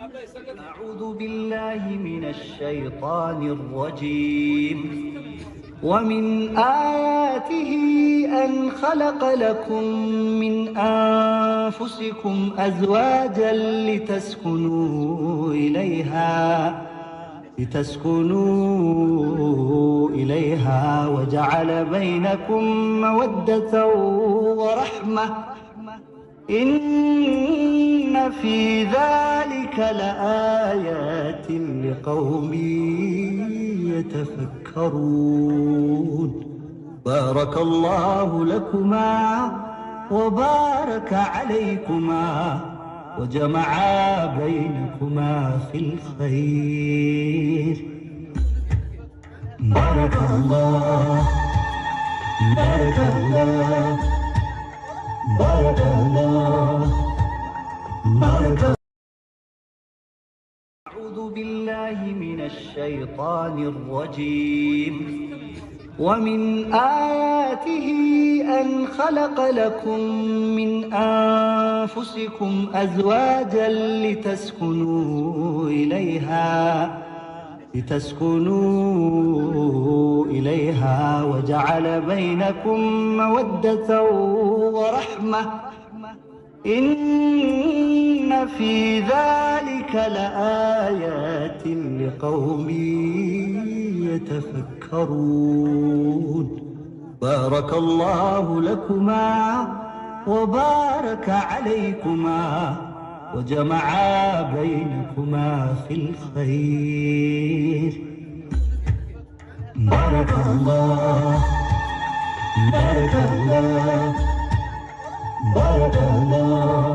أعوذ بالله من الشيطان الرجيم. ومن آياته أن خلق لكم من أنفسكم أزواجا لتسكنوا إليها وجعل بينكم مودة ورحمة إن في ذلك لآيات لقوم يتفكرون. بارك الله لكما وبارك عليكما وجمع بينكما في الخير. بارك الله بارك الله بارك الله بارك الله. أعوذ بالله من الشيطان الرجيم. ومن آياته أن خلق لكم من أنفسكم أزواجا لتسكنوا إليها وجعل بينكم مودة ورحمة إن في ذلك لآيات لقوم يتفكرون. بارك الله لكما وبارك عليكما وجمع بينكما في الخير. بارك الله بارك الله بارك الله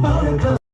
بارك الله.